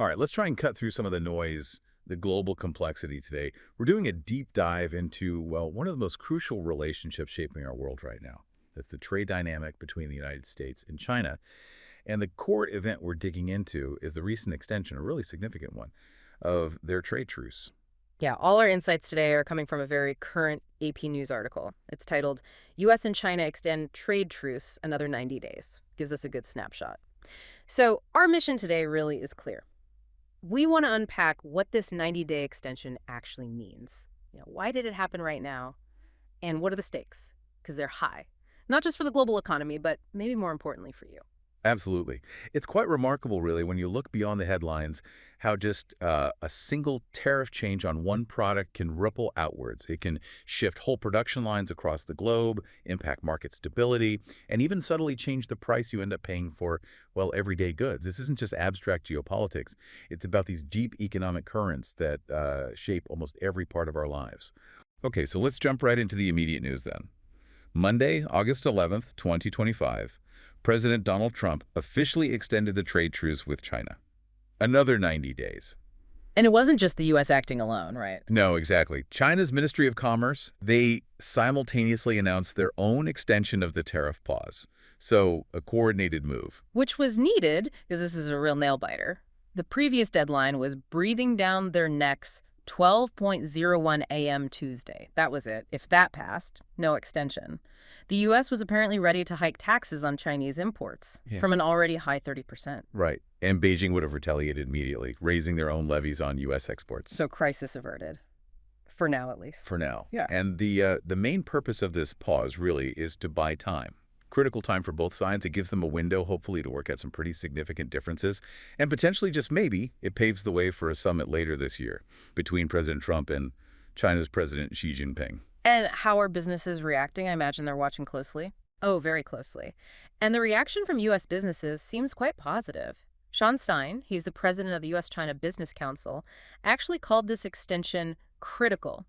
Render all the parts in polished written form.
All right, let's try and cut through some of the noise, the global complexity today. We're doing a deep dive into, well, one of the most crucial relationships shaping our world right now. That's the trade dynamic between the United States and China. And the core event we're digging into is the recent extension, a really significant one, of their trade truce. Yeah, all our insights today are coming from a very current AP News article. It's titled, U.S. and China Extend Trade Truce Another 90 Days. Gives us a good snapshot. So our mission today really is clear. We want to unpack what this 90-day extension actually means. Why did it happen right now? And what are the stakes? Because they're high. Not just for the global economy, but maybe more importantly for you. Absolutely. It's quite remarkable, really, when you look beyond the headlines, how just a single tariff change on one product can ripple outwards. It can shift whole production lines across the globe, impact market stability, and even subtly change the price you end up paying for, well, everyday goods. This isn't just abstract geopolitics. It's about these deep economic currents that shape almost every part of our lives. Okay, so let's jump right into the immediate news then. Monday, August 11th, 2025. President Donald Trump officially extended the trade truce with China. Another 90 days. And it wasn't just the U.S. acting alone, right? No, exactly. China's Ministry of Commerce, they simultaneously announced their own extension of the tariff pause. So, a coordinated move. Which was needed, because this is a real nail-biter. The previous deadline was breathing down their necks 12:01 a.m. Tuesday. That was it. If that passed, no extension. The U.S. was apparently ready to hike taxes on Chinese imports from an already high 30%. Right. And Beijing would have retaliated immediately, raising their own levies on U.S. exports. So crisis averted. For now, at least. For now. Yeah. And the main purpose of this pause really is to buy time. Critical time for both sides. It gives them a window, hopefully, to work out some pretty significant differences. And potentially, just maybe, it paves the way for a summit later this year between President Trump and China's President Xi Jinping. And how are businesses reacting? I imagine they're watching closely. Oh, very closely. And the reaction from U.S. businesses seems quite positive. Sean Stein, he's the president of the U.S.-China Business Council, actually called this extension critical.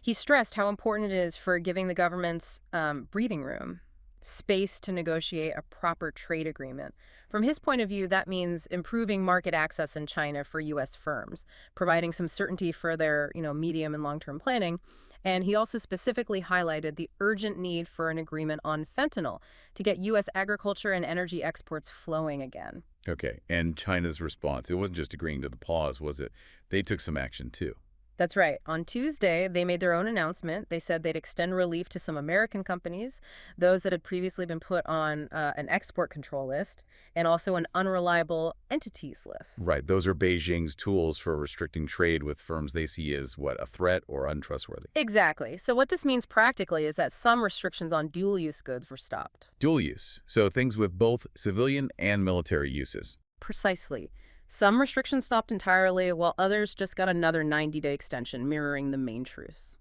He stressed how important it is for giving the governments breathing room, space to negotiate a proper trade agreement. From his point of view, that means improving market access in China for U.S. firms, providing some certainty for their, medium and long-term planning. And he also specifically highlighted the urgent need for an agreement on fentanyl to get U.S. agriculture and energy exports flowing again. Okay, and China's response, it wasn't just agreeing to the pause, was it? They took some action, too. That's right. On Tuesday, they made their own announcement. They said they'd extend relief to some American companies, those that had previously been put on an export control list, and also an unreliable entities list. Right. Those are Beijing's tools for restricting trade with firms they see as, what, a threat or untrustworthy. Exactly. So what this means practically is that some restrictions on dual-use goods were stopped. Dual use. So things with both civilian and military uses. Precisely. Some restrictions stopped entirely, while others just got another 90-day extension, mirroring the main truce.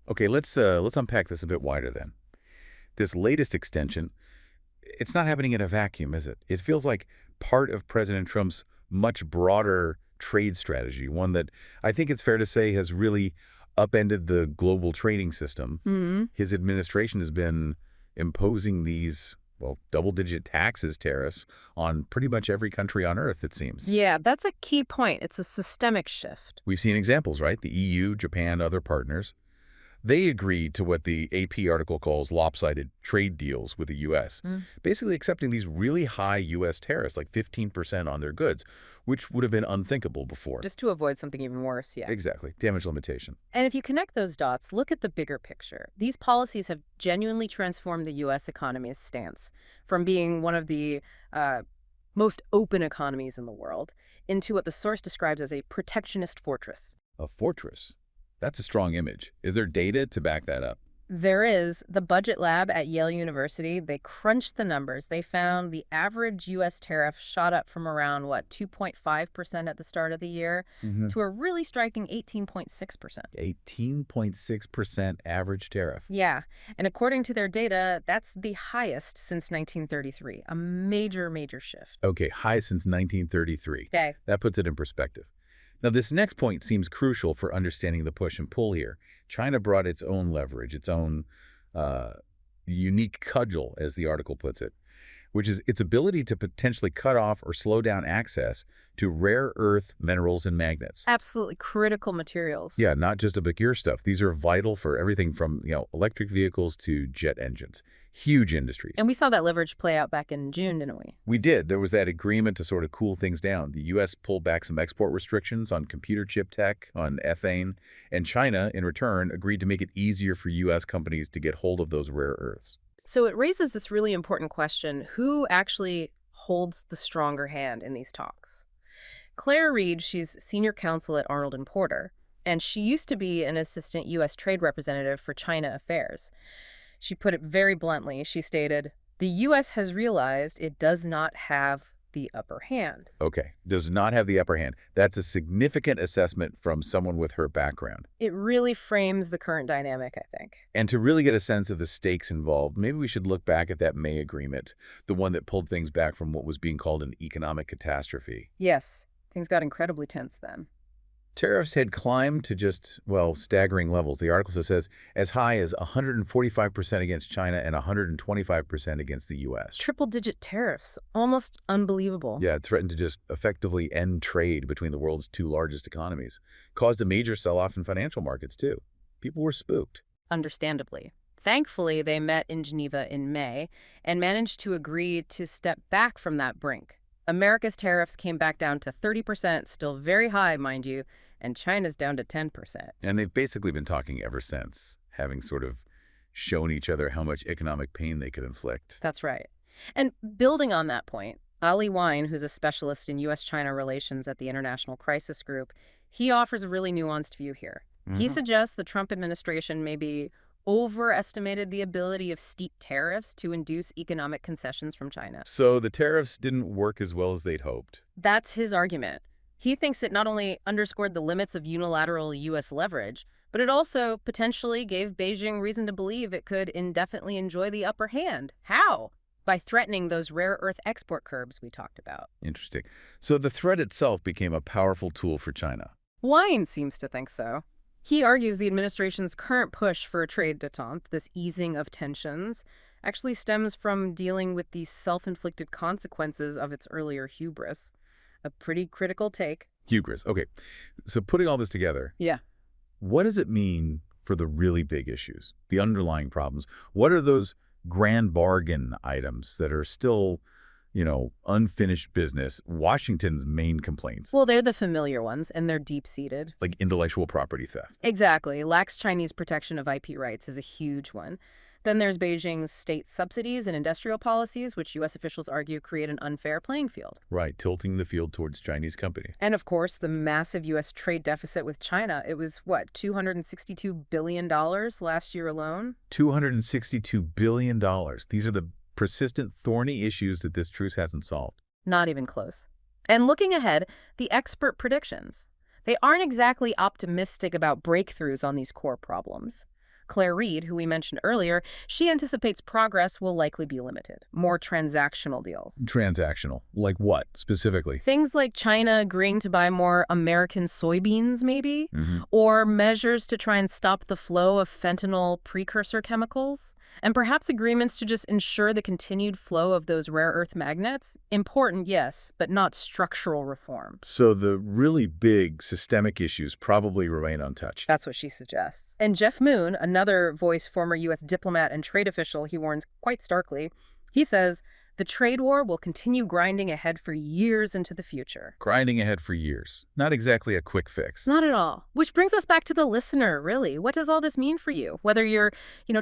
Okay, let's unpack this a bit wider then. This latest extension, it's not happening in a vacuum, is it? It feels like part of President Trump's much broader trade strategy, one that I think it's fair to say has really upended the global trading system. Mm-hmm. His administration has been imposing these double-digit tariffs on pretty much every country on Earth, it seems. Yeah, that's a key point. It's a systemic shift. We've seen examples, right? The EU, Japan, other partners. They agreed to what the AP article calls lopsided trade deals with the U.S., basically accepting these really high U.S. tariffs, like 15% on their goods, which would have been unthinkable before. Just to avoid something even worse, yeah. Exactly. Damage limitation. And if you connect those dots, look at the bigger picture. These policies have genuinely transformed the U.S. economy's stance from being one of the most open economies in the world into what the source describes as a protectionist fortress. A fortress? That's a strong image. Is there data to back that up? There is. The Budget Lab at Yale University, they crunched the numbers. They found the average U.S. tariff shot up from around, 2.5% at the start of the year to a really striking 18.6%. 18.6% average tariff. Yeah. And according to their data, that's the highest since 1933. A major, major shift. Okay, highest since 1933. Okay. That puts it in perspective. Now, this next point seems crucial for understanding the push and pull here. China brought its own leverage, its own unique cudgel, as the article puts it. which is its ability to potentially cut off or slow down access to rare earth minerals and magnets. Absolutely critical materials. Yeah, not just obscure stuff. These are vital for everything from, electric vehicles to jet engines. Huge industries. And we saw that leverage play out back in June, didn't we? We did. There was that agreement to sort of cool things down. The U.S. pulled back some export restrictions on computer chip tech, on ethane, and China, in return, agreed to make it easier for U.S. companies to get hold of those rare earths. So it raises this really important question: who actually holds the stronger hand in these talks? Claire Reed, she's senior counsel at Arnold and Porter, and she used to be an assistant U.S. trade representative for China affairs. She put it very bluntly. She stated, "The U.S. has realized it does not have the upper hand." Okay, does not have the upper hand. That's a significant assessment from someone with her background. It really frames the current dynamic, I think. And to really get a sense of the stakes involved, maybe we should look back at that May agreement, the one that pulled things back from what was being called an economic catastrophe. Yes, things got incredibly tense then. Tariffs had climbed to just, well, staggering levels. The article says as high as 145% against China and 125% against the U.S. Triple-digit tariffs. Almost unbelievable. Yeah, it threatened to just effectively end trade between the world's two largest economies. Caused a major sell-off in financial markets, too. People were spooked. Understandably. Thankfully, they met in Geneva in May and managed to agree to step back from that brink. America's tariffs came back down to 30%, still very high, mind you, and China's down to 10%. And they've basically been talking ever since, having sort of shown each other how much economic pain they could inflict. That's right. And building on that point, Ali Wine, who's a specialist in U.S.-China relations at the International Crisis Group, he offers a really nuanced view here. He suggests the Trump administration maybe overestimated the ability of steep tariffs to induce economic concessions from China. So the tariffs didn't work as well as they'd hoped. That's his argument. He thinks it not only underscored the limits of unilateral U.S. leverage, but it also potentially gave Beijing reason to believe it could indefinitely enjoy the upper hand. How? By threatening those rare earth export curbs we talked about. Interesting. So the threat itself became a powerful tool for China. Wine seems to think so. He argues the administration's current push for a trade détente, this easing of tensions, actually stems from dealing with the self-inflicted consequences of its earlier hubris. A pretty critical take. Hubris. Okay. So putting all this together, Yeah. what does it mean for the really big issues, the underlying problems? What are those grand bargain items that are still, unfinished business, Washington's main complaints? Well, they're the familiar ones, and they're deep-seated. Like intellectual property theft. Exactly. Lax Chinese protection of IP rights is a huge one. Then there's Beijing's state subsidies and industrial policies, which U.S. officials argue create an unfair playing field. Right, tilting the field towards Chinese company. And of course, the massive U.S. trade deficit with China. It was, what, $262 billion last year alone? $262 billion. These are the persistent, thorny issues that this truce hasn't solved. Not even close. And looking ahead, the expert predictions. They aren't exactly optimistic about breakthroughs on these core problems. Claire Reed, who we mentioned earlier, she anticipates progress will likely be limited. More transactional deals. Transactional? Like what, specifically? Things like China agreeing to buy more American soybeans, maybe? Or measures to try and stop the flow of fentanyl precursor chemicals? And perhaps agreements to just ensure the continued flow of those rare earth magnets? Important, yes, but not structural reform. So the really big systemic issues probably remain untouched. That's what she suggests. And Jeff Moon, another voice, former U.S. diplomat and trade official, he warns quite starkly. He says, the trade war will continue grinding ahead for years into the future. Grinding ahead for years. Not exactly a quick fix. Not at all. Which brings us back to the listener, really. What does all this mean for you? Whether you're,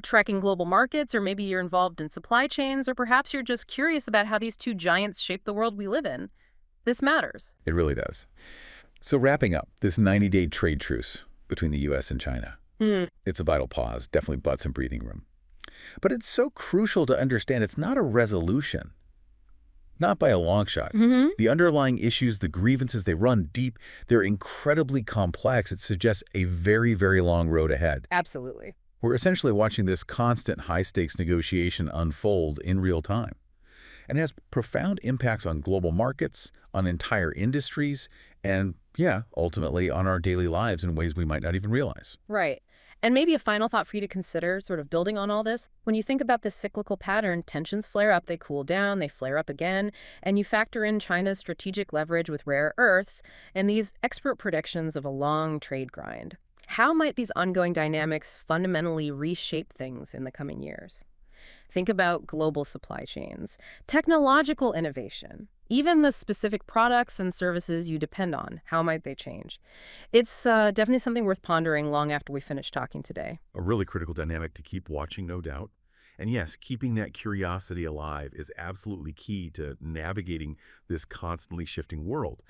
tracking global markets, or maybe you're involved in supply chains, or perhaps you're just curious about how these two giants shape the world we live in. This matters. It really does. So wrapping up, this 90-day trade truce between the U.S. and China. It's a vital pause, definitely bought some breathing room. But it's so crucial to understand it's not a resolution. Not by a long shot. The underlying issues, the grievances, they run deep. They're incredibly complex. It suggests a very, very long road ahead. Absolutely. We're essentially watching this constant high-stakes negotiation unfold in real time. And it has profound impacts on global markets, on entire industries, and, ultimately on our daily lives in ways we might not even realize. Right. And maybe a final thought for you to consider, sort of building on all this. When you think about this cyclical pattern, tensions flare up, they cool down, they flare up again, and you factor in China's strategic leverage with rare earths and these expert predictions of a long trade grind. How might these ongoing dynamics fundamentally reshape things in the coming years? Think about global supply chains, technological innovation, even the specific products and services you depend on. How might they change? It's definitely something worth pondering long after we finish talking today. A really critical dynamic to keep watching, no doubt. And yes, keeping that curiosity alive is absolutely key to navigating this constantly shifting world.